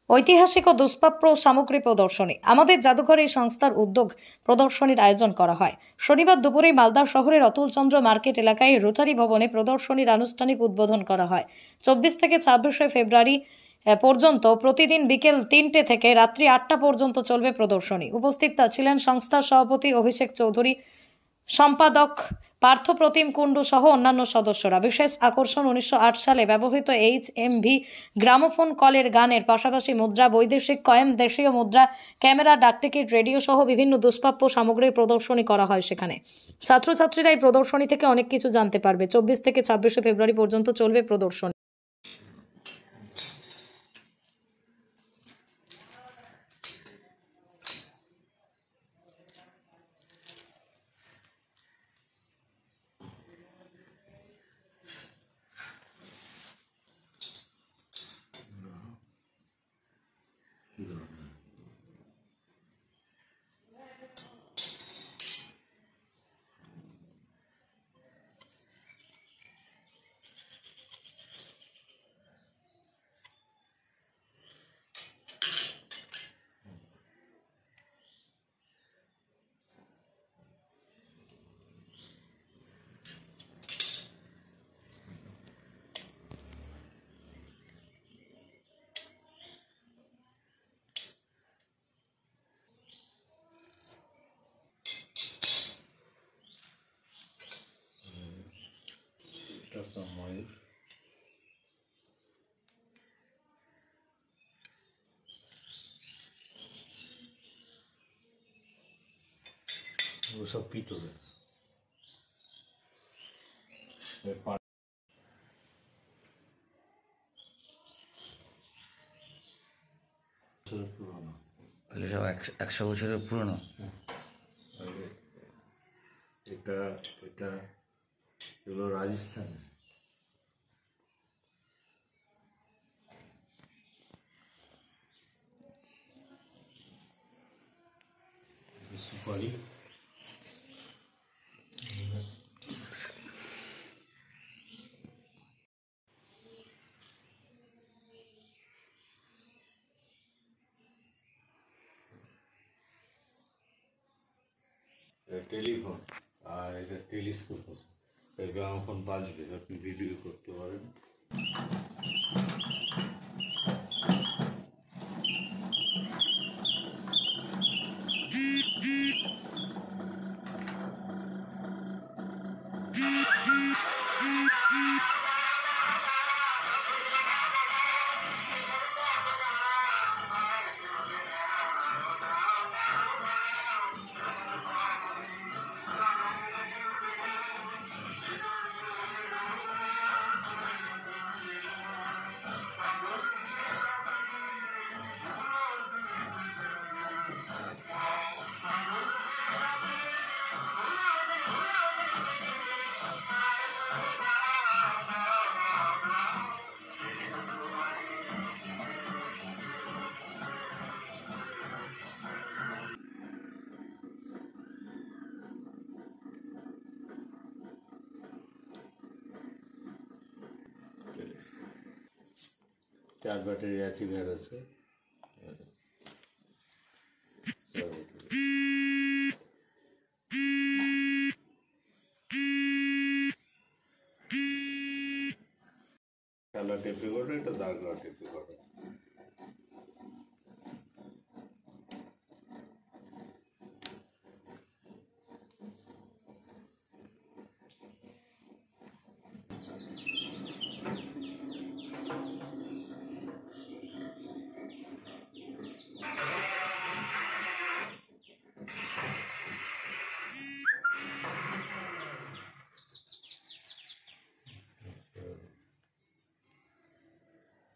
ঐতিহাসিক ও দুষ্প্রাপ্য সামগ্রী প্রদর্শনী। আমাদের জাদুঘরে এই সংস্থার উদ্যোগ প্রদর্শনীর আয়োজন করা হয়। শনিবার দুপুরে মালদা শহরের অতুলচন্দ্র মার্কেট এলাকায় রোটারি ভবনে প্রদর্শনীর আনুষ্ঠানিক উদ্বোধন করা হয়। 24 থেকে 26 ফেব্রুয়ারি পর্যন্ত প্রতিদিন বিকেল 3টে থেকে রাত্রি 8টা পর্যন্ত চলবে প্রদর্শনী। উপস্থিত ছিলেন সংস্থার সভাপতি অভিষেক চৌধুরী, সম্পাদক পার্থপ্রতিম কুণ্ডু সহ অন্যান্য সদস্যরা। বিশেষ আকর্ষণ 1908 সালে ব্যবহৃত HMV গ্রামোফোন কলের গানের পাশাপাশি মুদ্রা, বৈদেশিক কয়েন, দেশীয় মুদ্রা, ক্যামেরা, ডাকটিকিট, রেডিও সহ বিভিন্ন দুষ্প্রাপ্য সামগ্রীর প্রদর্শনী করা হয় সেখানে। ছাত্রছাত্রীরা এই প্রদর্শনী থেকে অনেক কিছু জানতে পারবে। 24 থেকে 26 ফেব্রুয়ারি পর্যন্ত চলবে প্রদর্শনী। সব পিতলের পুরনো, সব 100 বছরের পুরনো। এটা এটা এগুলো রাজস্থান, সুপারি, টেলিফোন, আর এটা টেলিস্কোপ আছে। এই গ্রামোফোন বাজবে, আপনি ভিডিও করতে পারেন। চার ব্যাটারি আছে, বের আছে। কালা টেপে করে, এটা দাগ টেপে করে।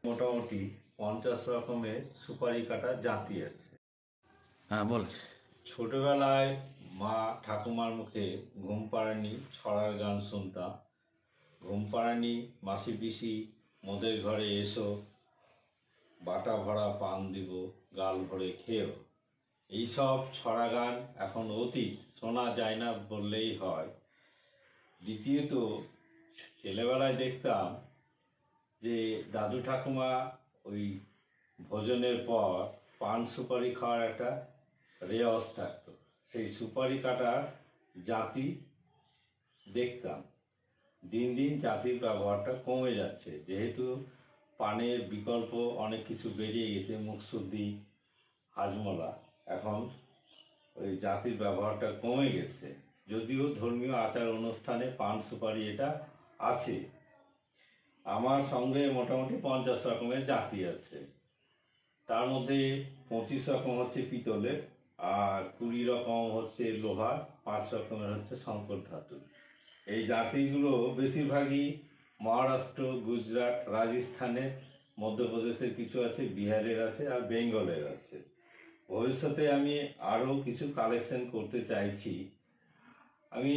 মোটামুটি 50 রকমের সুপারি কাটার জাতি আছে। হ্যাঁ বল। ছোটবেলায় মা ঠাকুমার মুখে ঘুম পাড়ানি ছড়ার গান শুনতাম। ঘুম পাড়ানি, মাসি পিসি, মোদের ঘরে এসো, বাটা ভরা পান দিব, গাল ভরে খেয়েও। এইসব ছড়া গান এখন অতীত, শোনা যায় না বললেই হয়। দ্বিতীয়ত, ছেলেবেলায় দেখতাম যে দাদু ঠাকুমা ওই ভোজনের পর পান সুপারি খাওয়ার একটা রেওয়াজ থাকতো। সেই সুপারি কাটার জাতি দেখতাম। দিন দিন জাতির ব্যবহারটা কমে যাচ্ছে, যেহেতু পানের বিকল্প অনেক কিছু বেরিয়ে গেছে, মুখশুদ্ধি, হাজমোলা, এখন ওই জাতির ব্যবহারটা কমে গেছে। যদিও ধর্মীয় আচার অনুষ্ঠানে পান সুপারি এটা আছে। আমার সঙ্গে মোটামুটি 50 রকমের জাতি আছে। তার মধ্যে 25 রকম হচ্ছে পিতলের, আর 20 রকম হচ্ছে লোহার, 5 রকমের হচ্ছে শঙ্কর ধাতু। এই জাতিগুলো বেশিরভাগই মহারাষ্ট্র, গুজরাট, রাজস্থানের, মধ্যপ্রদেশের কিছু আছে, বিহারের আছে, আর বেঙ্গলের আছে। ভবিষ্যতে আমি আরও কিছু কালেকশন করতে চাইছি। আমি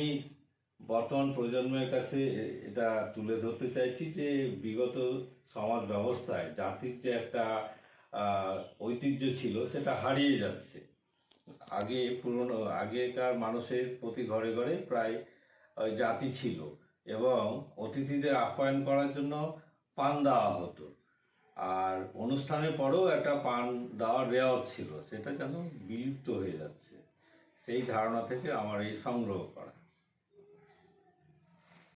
বর্তমান প্রজন্মের কাছে এটা তুলে ধরতে চাইছি যে বিগত সমাজ ব্যবস্থায় জাতির যে একটা ঐতিহ্য ছিল সেটা হারিয়ে যাচ্ছে। আগেকার মানুষের প্রতি ঘরে ঘরে প্রায় জাতি ছিল, এবং অতিথিদের আপ্যায়ন করার জন্য পান দেওয়া হতো, আর অনুষ্ঠানের পরেও একটা পান দেওয়ার রেওয়াজ ছিল। সেটা যেন বিলুপ্ত হয়ে যাচ্ছে, সেই ধারণা থেকে আমার এই সংগ্রহ করা।